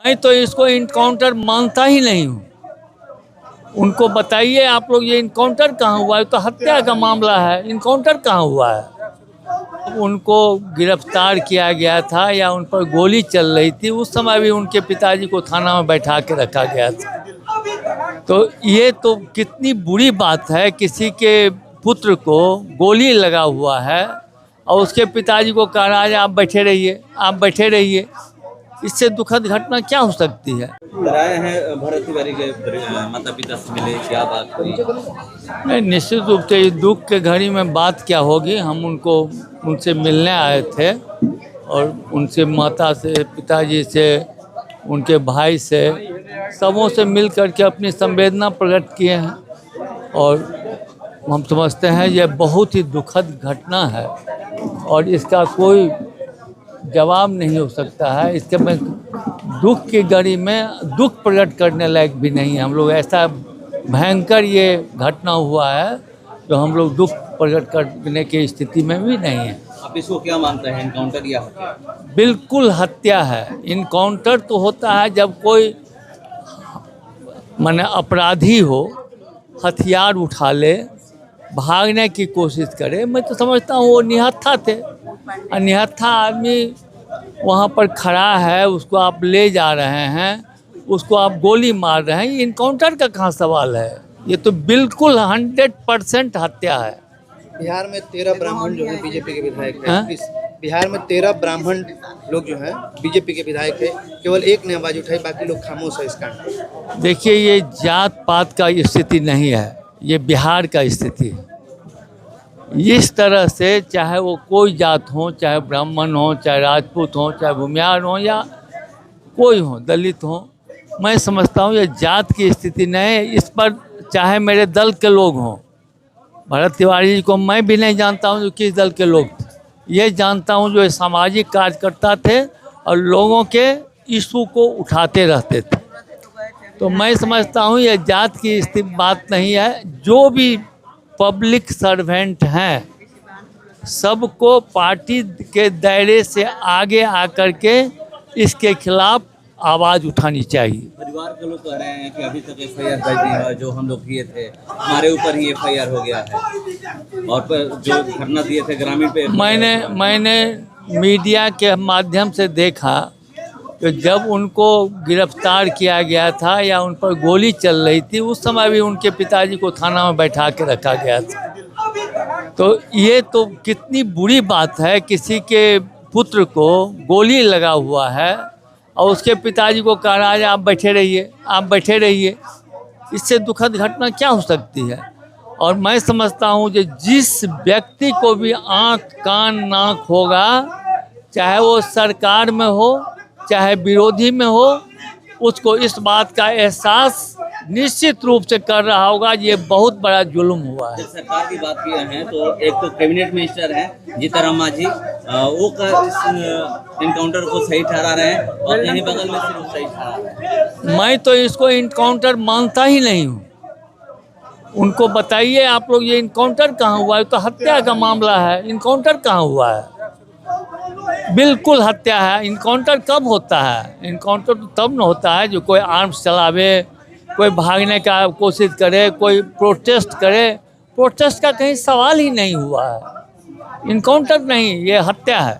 मैं तो इसको इनकाउंटर मानता ही नहीं हूँ। उनको बताइए आप लोग ये इनकाउंटर कहाँ हुआ है, तो हत्या का मामला है, इनकाउंटर कहाँ हुआ है। उनको गिरफ्तार किया गया था या उन पर गोली चल रही थी, उस समय भी उनके पिताजी को थाना में बैठा के रखा गया था। तो ये तो कितनी बुरी बात है, किसी के पुत्र को गोली लगा हुआ है और उसके पिताजी को कह रहा है आप बैठे रहिए, आप बैठे रहिए। इससे दुखद घटना क्या हो सकती है। राय है भरत तिवारी के माता पिता से मिले, क्या बात हुई? नहीं, निश्चित रूप से इस दुख के घड़ी में बात क्या होगी। हम उनसे मिलने आए थे और उनसे माता से, पिताजी से, उनके भाई से, सबों से मिल करके अपनी संवेदना प्रकट किए हैं। और हम समझते हैं यह बहुत ही दुखद घटना है और इसका कोई जवाब नहीं हो सकता है। इसके में दुख की घड़ी में दुख प्रकट करने लायक भी नहीं है। हम लोग, ऐसा भयंकर ये घटना हुआ है जो हम लोग दुख प्रकट करने की स्थिति में भी नहीं है। आप इसको क्या मानते हैं, एनकाउंटर या हत्या? बिल्कुल हत्या है। इनकाउंटर तो होता है जब कोई माने अपराधी हो, हथियार उठा ले, भागने की कोशिश करे। मैं तो समझता हूँ वो निहत्था थे। निहत्था आदमी वहाँ पर खड़ा है, उसको आप ले जा रहे हैं, उसको आप गोली मार रहे हैं, ये इनकाउंटर का कहाँ सवाल है। ये तो बिल्कुल 100% हत्या है। बिहार में 13 ब्राह्मण जो है बीजेपी के विधायक हैं। बिहार में 13 ब्राह्मण लोग जो हैं बीजेपी के विधायक है, केवल एक ने आवाज उठाई, बाकी लोग खामोश है इस कांड। देखिए, ये जात पात का स्थिति नहीं है, ये बिहार का स्थिति है। इस तरह से चाहे वो कोई जात हो, चाहे ब्राह्मण हो, चाहे राजपूत हो, चाहे भूमियार हो या कोई हो, दलित हो, मैं समझता हूँ ये जात की स्थिति नहीं है। इस पर चाहे मेरे दल के लोग हों, भरत तिवारी जी को मैं भी नहीं जानता हूँ जो किस दल के लोग थे, ये जानता हूँ जो सामाजिक कार्यकर्ता थे और लोगों के इशू को उठाते रहते थे। तो मैं समझता हूँ ये जात की स्थिति बात नहीं है। जो भी पब्लिक सर्वेंट हैं, सबको पार्टी के दायरे से आगे आकर के इसके खिलाफ आवाज़ उठानी चाहिए। परिवार के लोग कह रहे हैं कि अभी तक एफआईआर दर्ज नहीं हुआ, जो हम लोग किए थे हमारे ऊपर ही एफआईआर हो गया है, और पर जो धरना दिए थे ग्रामीण पे। मैंने मीडिया के माध्यम से देखा कि जब उनको गिरफ्तार किया गया था या उन पर गोली चल रही थी, उस समय भी उनके पिताजी को थाना में बैठा के रखा गया था। तो ये तो कितनी बुरी बात है, किसी के पुत्र को गोली लगा हुआ है और उसके पिताजी को कह रहा है आप बैठे रहिए, आप बैठे रहिए। इससे दुखद घटना क्या हो सकती है। और मैं समझता हूँ कि जिस व्यक्ति को भी आँख कान नाक होगा, चाहे वो सरकार में हो चाहे विरोधी में हो, उसको इस बात का एहसास निश्चित रूप से कर रहा होगा ये बहुत बड़ा जुल्म हुआ है। जब सरकार की बात किए हैं तो एक तो कैबिनेट मिनिस्टर हैं जीतन मांझी, वो इस इनकाउंटर को सही ठहरा रहे हैं और यहीं बगल में सिर्फ सही ठहरा रहे हैं। मैं तो इसको इनकाउंटर मानता ही नहीं हूँ। उनको बताइए आप लोग ये इनकाउंटर कहाँ हुआ है, तो हत्या का मामला है, इनकाउंटर कहाँ हुआ है। बिल्कुल हत्या है। इनकाउंटर कब होता है? इनकाउंटर तो तब न होता है जो कोई आर्म्स चलावे, कोई भागने का कोशिश करे, कोई प्रोटेस्ट करे। प्रोटेस्ट का कहीं सवाल ही नहीं हुआ है। इनकाउंटर नहीं, ये हत्या है।